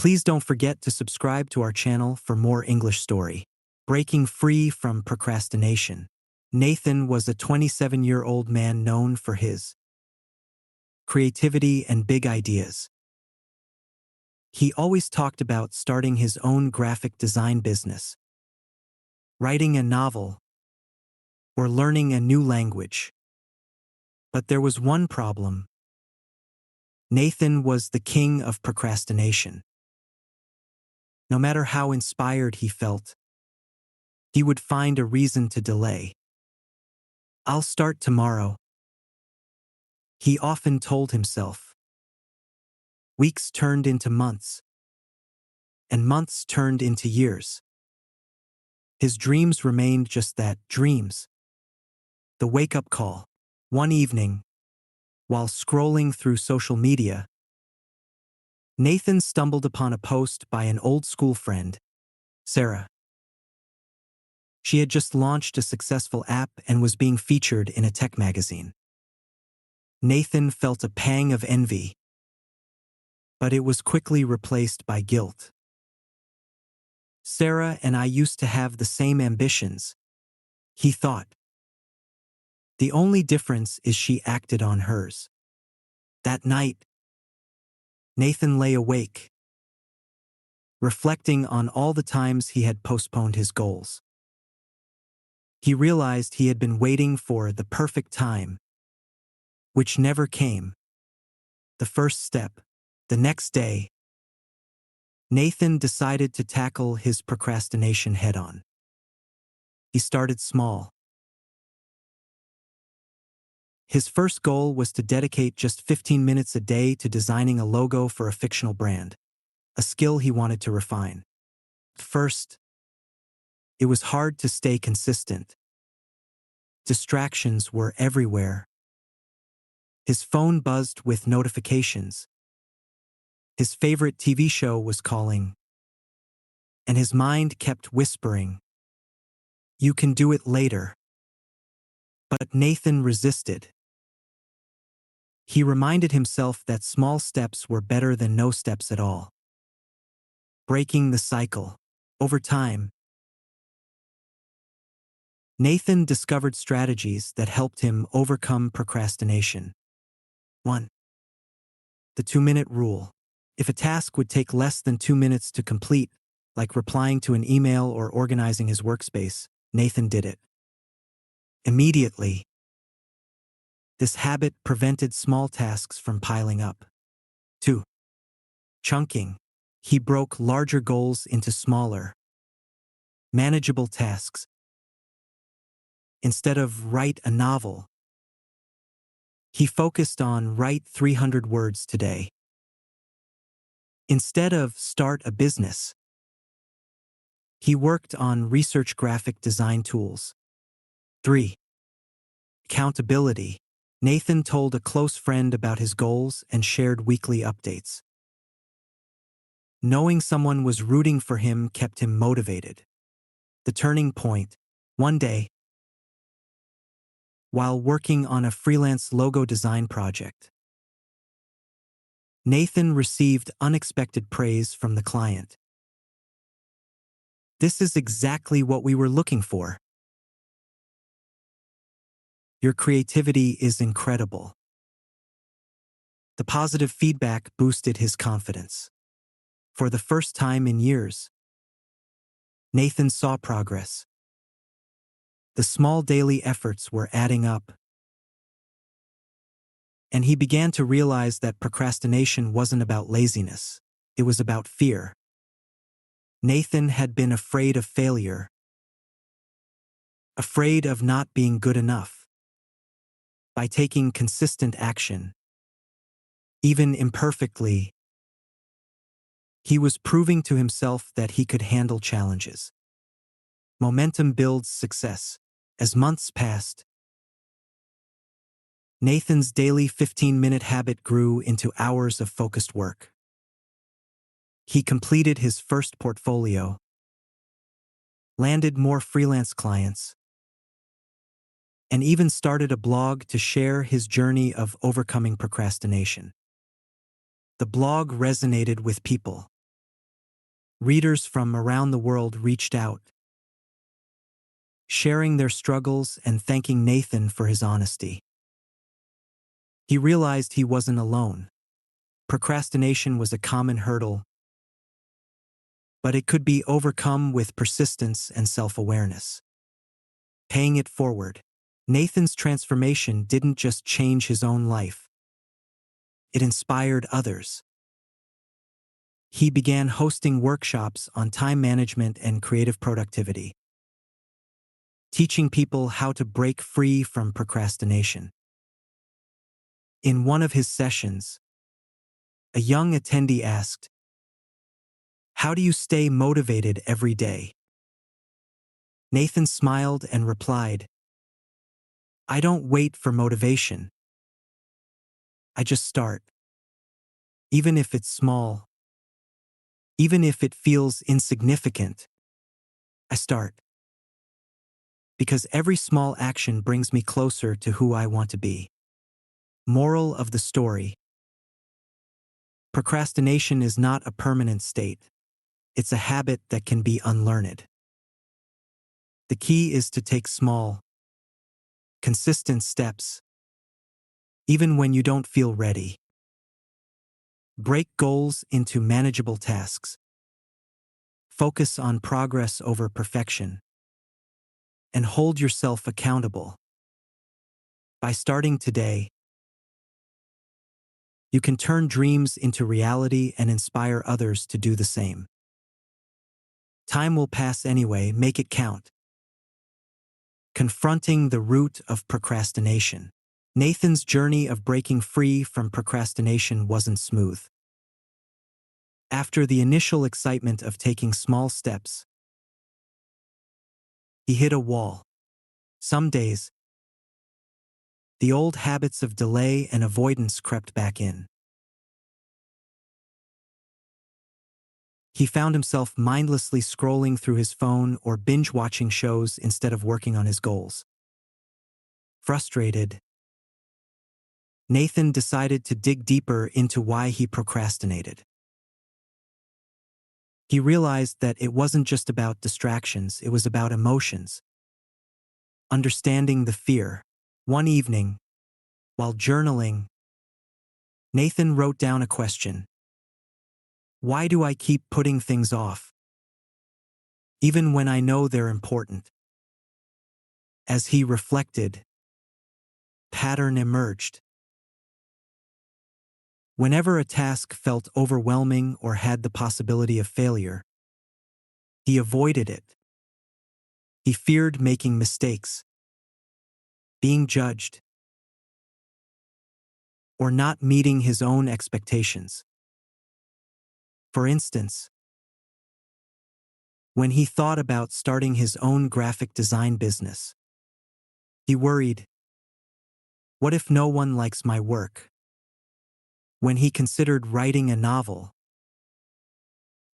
Please don't forget to subscribe to our channel for more English story. Breaking free from procrastination. Nathan was a 27-year-old man known for his creativity and big ideas. He always talked about starting his own graphic design business, writing a novel, or learning a new language. But there was one problem. Nathan was the king of procrastination. No matter how inspired he felt, he would find a reason to delay. "I'll start tomorrow," he often told himself. Weeks turned into months, and months turned into years. His dreams remained just that, dreams. The wake-up call. One evening, while scrolling through social media, Nathan stumbled upon a post by an old-school friend, Sarah. She had just launched a successful app and was being featured in a tech magazine. Nathan felt a pang of envy, but it was quickly replaced by guilt. "Sarah and I used to have the same ambitions," he thought. "The only difference is she acted on hers." That night, Nathan lay awake, reflecting on all the times he had postponed his goals. He realized he had been waiting for the perfect time, which never came. The first step. The next day, Nathan decided to tackle his procrastination head-on. He started small. His first goal was to dedicate just 15 minutes a day to designing a logo for a fictional brand, a skill he wanted to refine. First, it was hard to stay consistent. Distractions were everywhere. His phone buzzed with notifications. His favorite TV show was calling, and his mind kept whispering, "You can do it later." But Nathan resisted. He reminded himself that small steps were better than no steps at all. Breaking the cycle. Over time, Nathan discovered strategies that helped him overcome procrastination. 1. The 2-minute rule. If a task would take less than 2 minutes to complete, like replying to an email or organizing his workspace, Nathan did it immediately. This habit prevented small tasks from piling up. 2. Chunking. He broke larger goals into smaller, manageable tasks. Instead of write a novel, he focused on write 300 words today. Instead of start a business, he worked on research graphic design tools. 3. Accountability. Nathan told a close friend about his goals and shared weekly updates. Knowing someone was rooting for him kept him motivated. The turning point. One day, while working on a freelance logo design project, Nathan received unexpected praise from the client. "This is exactly what we were looking for. Your creativity is incredible." The positive feedback boosted his confidence. For the first time in years, Nathan saw progress. The small daily efforts were adding up, and he began to realize that procrastination wasn't about laziness, it was about fear. Nathan had been afraid of failure, afraid of not being good enough. By taking consistent action, even imperfectly, he was proving to himself that he could handle challenges. Momentum builds success. As months passed, Nathan's daily 15-minute habit grew into hours of focused work. He completed his first portfolio, landed more freelance clients, and even started a blog to share his journey of overcoming procrastination. The blog resonated with people. Readers from around the world reached out, sharing their struggles and thanking Nathan for his honesty. He realized he wasn't alone. Procrastination was a common hurdle, but it could be overcome with persistence and self-awareness. Paying it forward. Nathan's transformation didn't just change his own life. It inspired others. He began hosting workshops on time management and creative productivity, teaching people how to break free from procrastination. In one of his sessions, a young attendee asked, "How do you stay motivated every day?" Nathan smiled and replied, "I don't wait for motivation. I just start. Even if it's small, even if it feels insignificant, I start. Because every small action brings me closer to who I want to be." Moral of the story: procrastination is not a permanent state. It's a habit that can be unlearned. The key is to take small, consistent steps, even when you don't feel ready. Break goals into manageable tasks. Focus on progress over perfection. And hold yourself accountable. By starting today, you can turn dreams into reality and inspire others to do the same. Time will pass anyway, make it count. Confronting the root of procrastination. Nathan's journey of breaking free from procrastination wasn't smooth. After the initial excitement of taking small steps, he hit a wall. Some days, the old habits of delay and avoidance crept back in. He found himself mindlessly scrolling through his phone or binge-watching shows instead of working on his goals. Frustrated, Nathan decided to dig deeper into why he procrastinated. He realized that it wasn't just about distractions, it was about emotions. Understanding the fear. One evening, while journaling, Nathan wrote down a question. Why do I keep putting things off, even when I know they're important? As he reflected, pattern emerged. Whenever a task felt overwhelming or had the possibility of failure, he avoided it. He feared making mistakes, being judged, or not meeting his own expectations. For instance, when he thought about starting his own graphic design business, he worried, what if no one likes my work? When he considered writing a novel,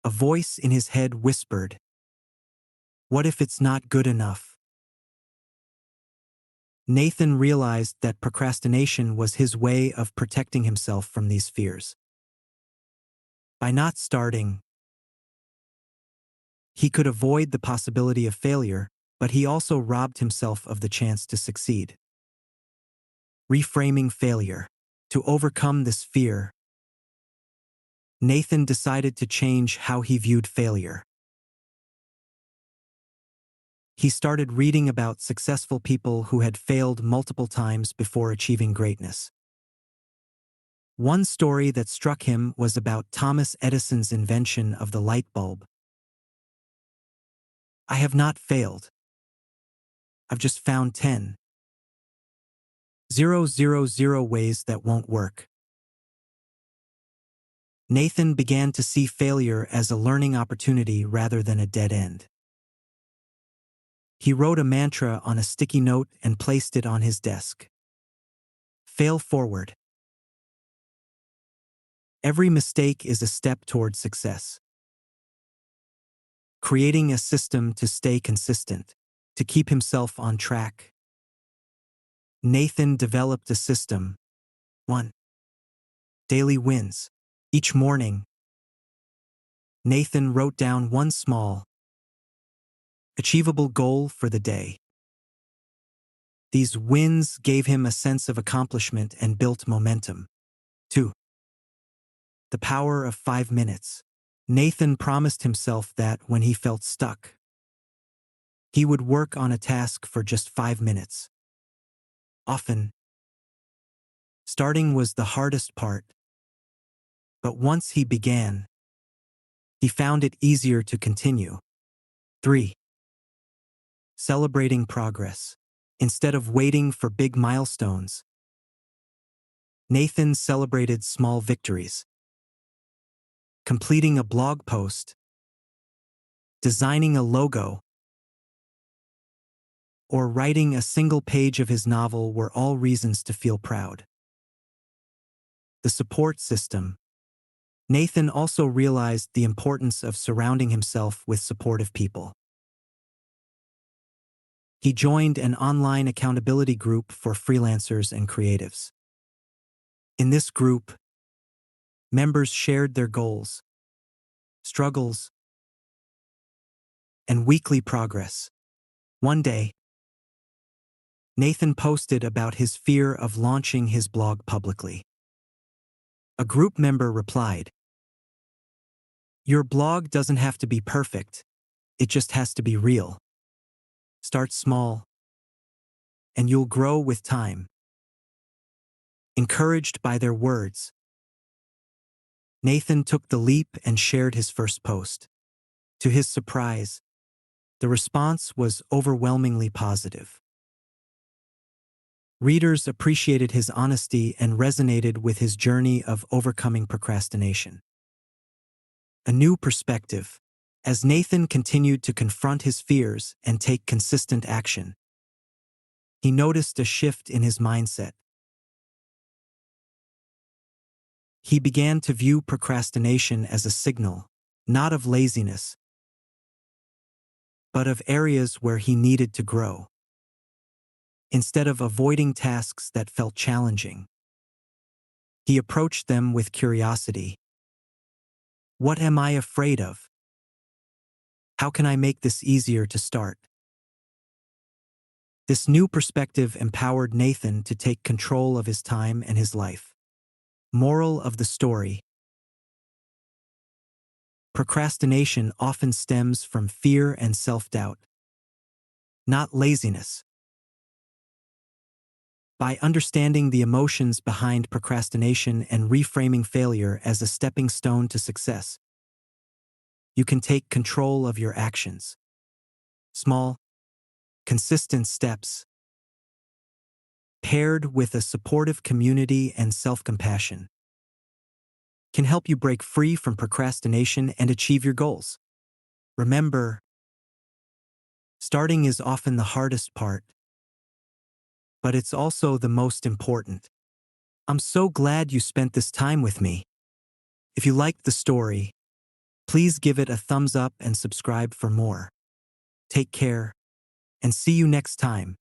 a voice in his head whispered, what if it's not good enough? Nathan realized that procrastination was his way of protecting himself from these fears. By not starting, he could avoid the possibility of failure, but he also robbed himself of the chance to succeed. Reframing failure. To overcome this fear, Nathan decided to change how he viewed failure. He started reading about successful people who had failed multiple times before achieving greatness. One story that struck him was about Thomas Edison's invention of the light bulb. I have not failed. I've just found 10,000 ways that won't work. Nathan began to see failure as a learning opportunity rather than a dead end. He wrote a mantra on a sticky note and placed it on his desk. Fail forward. Every mistake is a step toward success. Creating a system to stay consistent, to keep himself on track. Nathan developed a system. 1. Daily wins. Each morning, Nathan wrote down one small, achievable goal for the day. These wins gave him a sense of accomplishment and built momentum. 2. The power of 5 minutes. Nathan promised himself that when he felt stuck, he would work on a task for just 5 minutes. Often, starting was the hardest part, but once he began, he found it easier to continue. 3. Celebrating progress. Instead of waiting for big milestones, Nathan celebrated small victories. Completing a blog post, designing a logo, or writing a single page of his novel were all reasons to feel proud. The support system. Nathan also realized the importance of surrounding himself with supportive people. He joined an online accountability group for freelancers and creatives. In this group, members shared their goals, struggles, and weekly progress. One day, Nathan posted about his fear of launching his blog publicly. A group member replied, "Your blog doesn't have to be perfect, it just has to be real. Start small, and you'll grow with time." Encouraged by their words, Nathan took the leap and shared his first post. To his surprise, the response was overwhelmingly positive. Readers appreciated his honesty and resonated with his journey of overcoming procrastination. A new perspective. As Nathan continued to confront his fears and take consistent action, he noticed a shift in his mindset. He began to view procrastination as a signal, not of laziness, but of areas where he needed to grow. Instead of avoiding tasks that felt challenging, he approached them with curiosity. What am I afraid of? How can I make this easier to start? This new perspective empowered Nathan to take control of his time and his life. Moral of the story: procrastination often stems from fear and self-doubt, not laziness. By understanding the emotions behind procrastination and reframing failure as a stepping stone to success, you can take control of your actions. Small, consistent steps, paired with a supportive community and self-compassion, can help you break free from procrastination and achieve your goals. Remember, starting is often the hardest part, but it's also the most important. I'm so glad you spent this time with me. If you liked the story, please give it a thumbs up and subscribe for more. Take care, and see you next time.